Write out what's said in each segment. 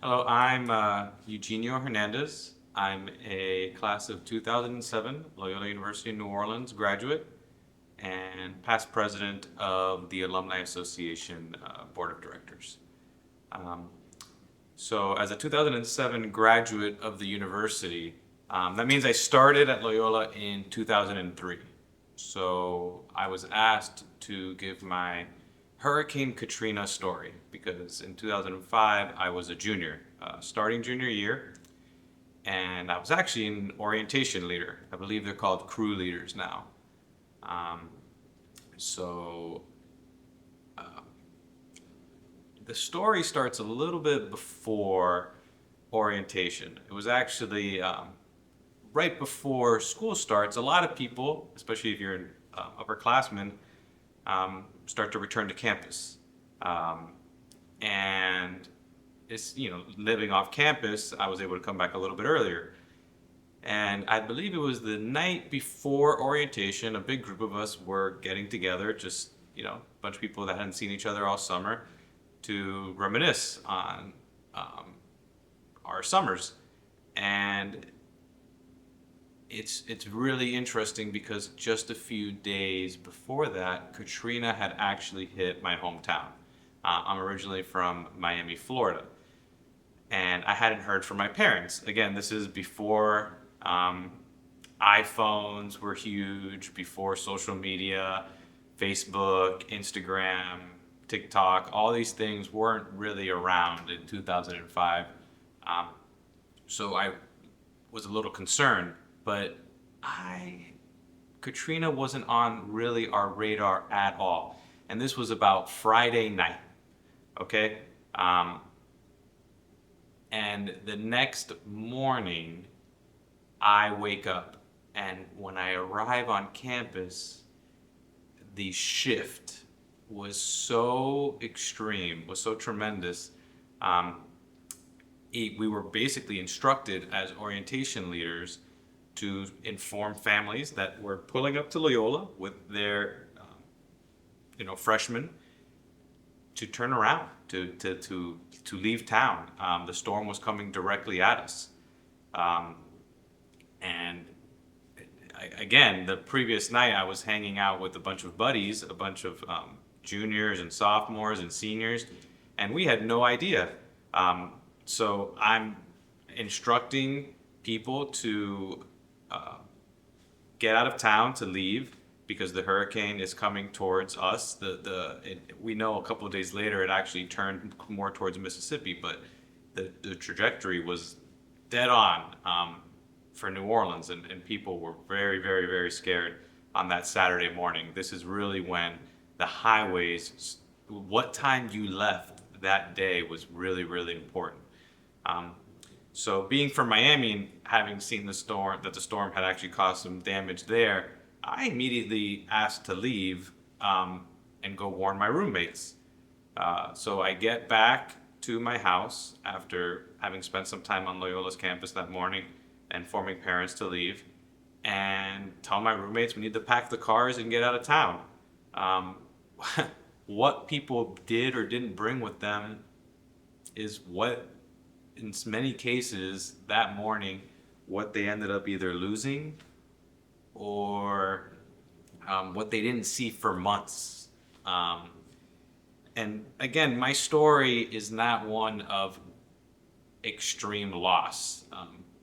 Hello, I'm Eugenio Hernandez. I'm a class of 2007 Loyola University in New Orleans graduate and past president of the Alumni Association Board of Directors. Um, so, as a 2007 graduate of the university, that means I started at Loyola in 2003. So, I was asked to give my Hurricane Katrina story because in 2005 I was a junior, starting junior year, and I was actually an orientation leader. I believe they're called crew leaders now. Um, so the story starts a little bit before orientation. It was actually right before school starts. A lot of people, especially if you're an upperclassman, start to return to campus. Um, and it's, living off campus, I was able to come back a little bit earlier. And I believe it was the night before orientation, a big group of us were getting together, just, a bunch of people that hadn't seen each other all summer, to reminisce on our summers. And it's really interesting because just a few days before that, Katrina had actually hit my hometown. I'm originally from Miami, Florida, and I hadn't heard from my parents. Again, this is before iPhones were huge, before social media, Facebook, Instagram, TikTok, all these things weren't really around in 2005. Um, so I was a little concerned, but Katrina wasn't on really our radar at all. And this was about Friday night, okay? And the next morning, I wake up, and when I arrive on campus, the shift was so extreme, was so tremendous. We were basically instructed as orientation leaders to inform families that were pulling up to Loyola with their, freshmen to turn around, to leave town. The storm was coming directly at us. And again, the previous night I was hanging out with a bunch of buddies, a bunch of juniors and sophomores and seniors, and we had no idea. So I'm instructing people to get out of town, to leave, because the hurricane is coming towards us. We know a couple of days later it actually turned more towards Mississippi, but the trajectory was dead on for New Orleans, and people were very, very, very scared on that Saturday morning. This is really when the highways, what time you left that day was really, really important. So being from Miami and having seen the storm had actually caused some damage there, I immediately asked to leave and go warn my roommates. So I get back to my house after having spent some time on Loyola's campus that morning, informing parents to leave, and tell my roommates we need to pack the cars and get out of town. What people did or didn't bring with them is what, in many cases that morning, what they ended up either losing or what they didn't see for months. And again, my story is not one of extreme loss.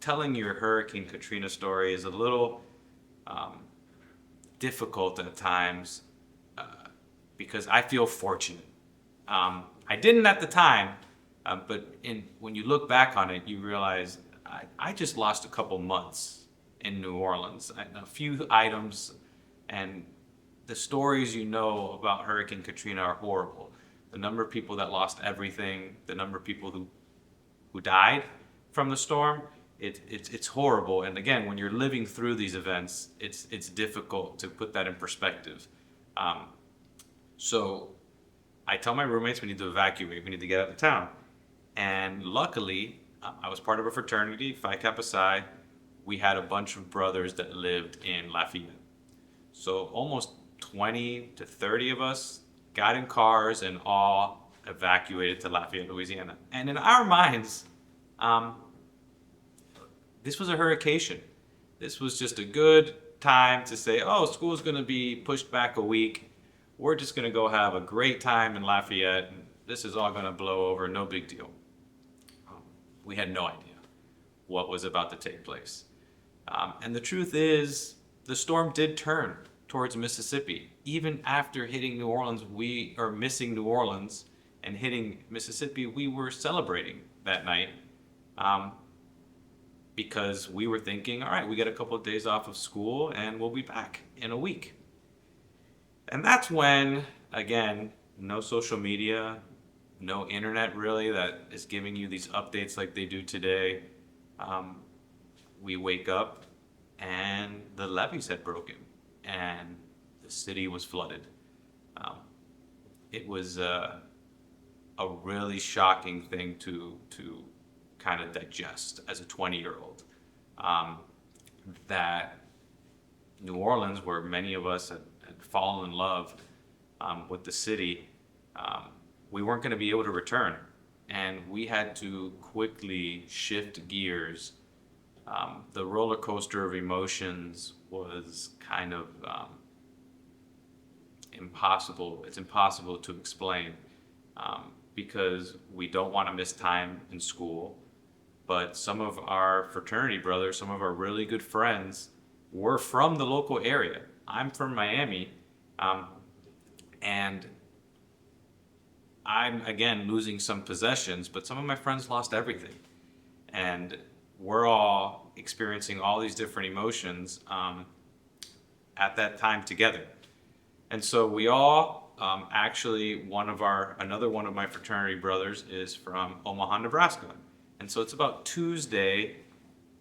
Telling your Hurricane Katrina story is a little difficult at times because I feel fortunate. I didn't at the time, but when you look back on it, you realize I just lost a couple months in New Orleans, a few items, and the stories about Hurricane Katrina are horrible. The number of people that lost everything, the number of people who died from the storm, it's horrible. And again, when you're living through these events, it's difficult to put that in perspective. So I tell my roommates we need to evacuate, we need to get out of town. And luckily, I was part of a fraternity, Phi Kappa Psi. We had a bunch of brothers that lived in Lafayette. So almost 20 to 30 of us got in cars and all evacuated to Lafayette, Louisiana. And in our minds, Um, this was a hurricane. This was just a good time to say, oh, school's going to be pushed back a week. We're just going to go have a great time in Lafayette. And this is all going to blow over, no big deal. We had no idea what was about to take place. And the truth is, the storm did turn towards Mississippi. Even after hitting New Orleans, missing New Orleans and hitting Mississippi, we were celebrating that night because we were thinking, all right, we get a couple of days off of school and we'll be back in a week. And that's when, again, no social media, no internet really that is giving you these updates like they do today. We wake up and the levees had broken and the city was flooded. It was a really shocking thing to kind of digest as a 20-year-old. That New Orleans, where many of us had fallen in love with the city, we weren't going to be able to return. And we had to quickly shift gears. The roller coaster of emotions was kind of impossible. It's impossible to explain because we don't want to miss time in school. But some of our fraternity brothers, some of our really good friends, were from the local area. I'm from Miami, and I'm, again, losing some possessions, but some of my friends lost everything. And we're all experiencing all these different emotions at that time together. And so we all, actually, another one of my fraternity brothers is from Omaha, Nebraska. And so it's about Tuesday,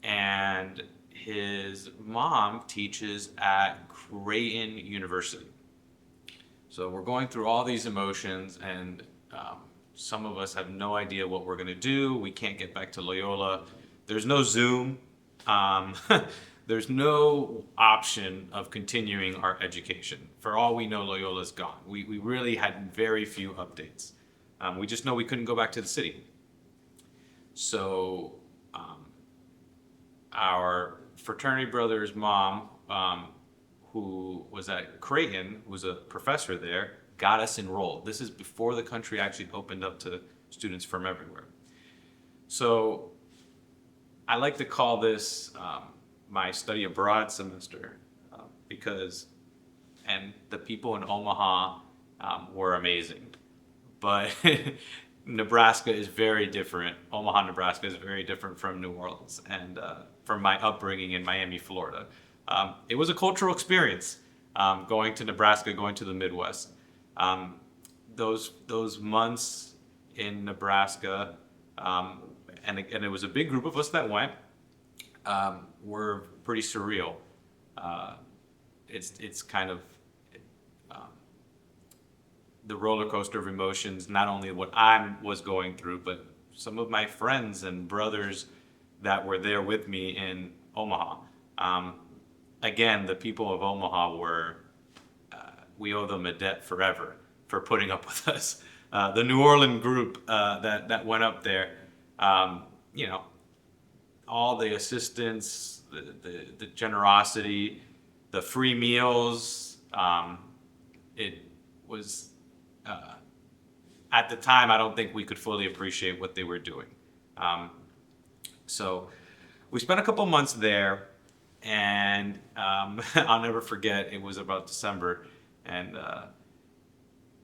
and his mom teaches at Creighton University. So we're going through all these emotions, and some of us have no idea what we're going to do. We can't get back to Loyola. There's no Zoom. There's no option of continuing our education. For all we know, Loyola's gone. We really had very few updates. We just know we couldn't go back to the city. So our fraternity brother's mom, who was at Creighton, who was a professor there, got us enrolled. This is before the country actually opened up to students from everywhere. So I like to call this my study abroad semester because the people in Omaha were amazing. But Nebraska is very different. Omaha, Nebraska is very different from New Orleans and from my upbringing in Miami, Florida. It was a cultural experience going to Nebraska, going to the Midwest. Those months in Nebraska, and it was a big group of us that went, were pretty surreal. It's kind of the roller coaster of emotions, not only what I was going through, but some of my friends and brothers that were there with me in Omaha. Again, the people of Omaha we owe them a debt forever for putting up with us. The New Orleans group that went up there, all the assistance, the generosity, the free meals, it was, at the time, I don't think we could fully appreciate what they were doing. So we spent a couple months there, and I'll never forget, it was about December, and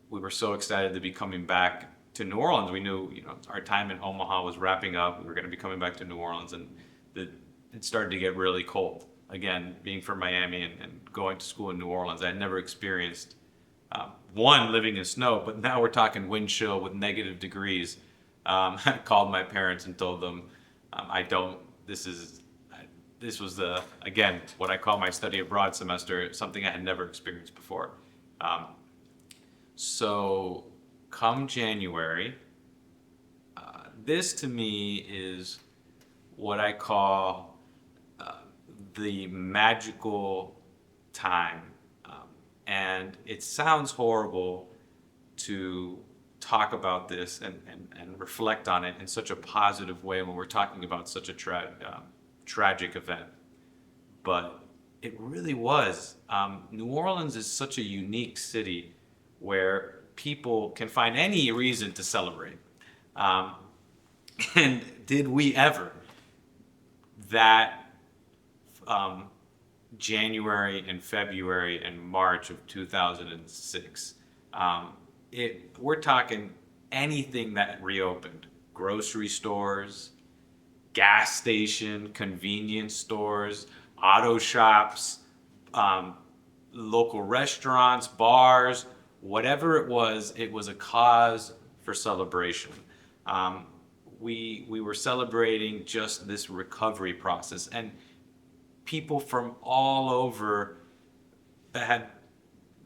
we were so excited to be coming back to New Orleans. We knew, our time in Omaha was wrapping up. We were going to be coming back to New Orleans, and it started to get really cold. Again, being from Miami and going to school in New Orleans, I had never experienced living in snow, but now we're talking wind chill with negative degrees. I called my parents and told them, this was again, what I call my study abroad semester, something I had never experienced before. So come January, this to me is what I call the magical time. And it sounds horrible to talk about this and reflect on it in such a positive way when we're talking about such a tragic event. But it really was. New Orleans is such a unique city where people can find any reason to celebrate. Um, and did we ever? That January and February and March of 2006. We're talking anything that reopened: grocery stores, gas station, convenience stores, auto shops, local restaurants, bars, whatever it was a cause for celebration. We were celebrating just this recovery process, and people from all over that had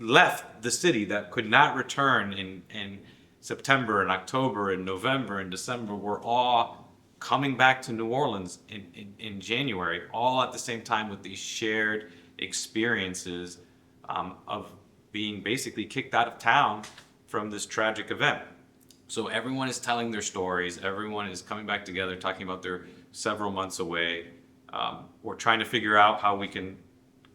left the city that could not return in September and October and November and December were all coming back to New Orleans in January, all at the same time, with these shared experiences of being basically kicked out of town from this tragic event. So everyone is telling their stories, everyone is coming back together, talking about their several months away. We're trying to figure out how we can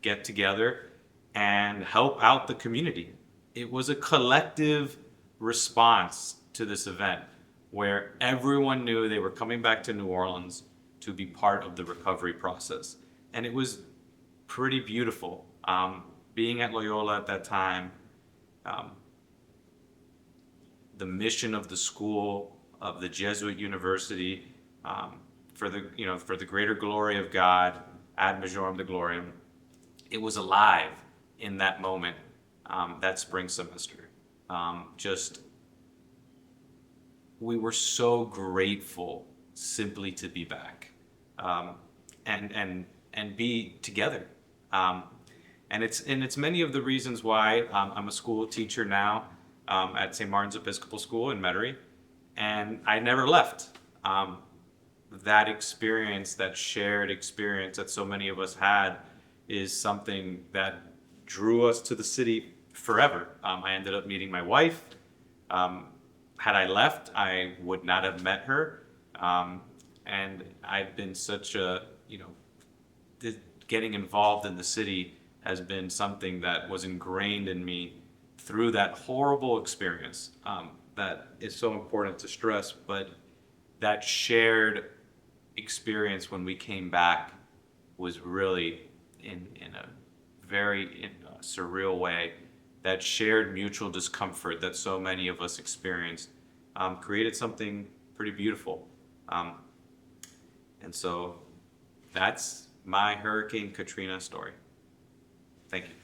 get together and help out the community. It was a collective response to this event where everyone knew they were coming back to New Orleans to be part of the recovery process. And it was pretty beautiful. Being at Loyola at that time, the mission of the school, of the Jesuit University, for the greater glory of God, ad majorem Dei gloriam, it was alive in that moment, that spring semester. We were so grateful simply to be back, and be together. And it's many of the reasons why I'm a school teacher now at St. Martin's Episcopal School in Metairie, and I never left. That experience, that shared experience that so many of us had, is something that drew us to the city forever. I ended up meeting my wife. Had I left, I would not have met her. And I've been getting involved in the city has been something that was ingrained in me through that horrible experience. That is so important to stress, but that shared experience when we came back was really in a very surreal way. That shared mutual discomfort that so many of us experienced created something pretty beautiful. And so that's my Hurricane Katrina story. Thank you.